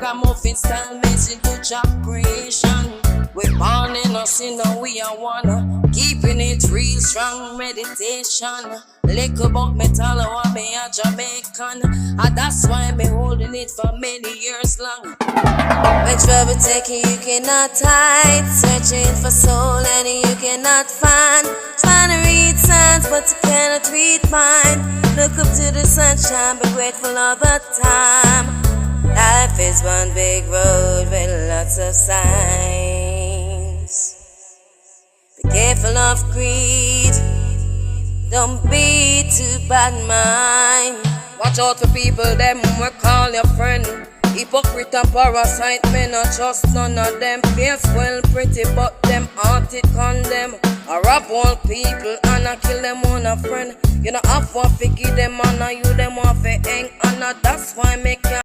ragamuffin style message to job creation. We born in us, you know we are one. Keeping it real strong meditation. Lick about metal, I want me a Jamaican. And that's why I'm holding it for many years long. When trouble taking you cannot hide, searching for soul and you cannot find. Trying to read signs but you cannot read mine. Look up to the sunshine, be grateful all the time. Life is one big road with lots of signs. Be careful of greed, don't be too bad mind. Watch out for people, them we call your friend. Hypocrite and parasite, me not trust none of them. Face well pretty, but them heart it condemn. I rob all people and I kill them on a friend. You know have one fi give them honor, you them want fi hang. And that's why me can't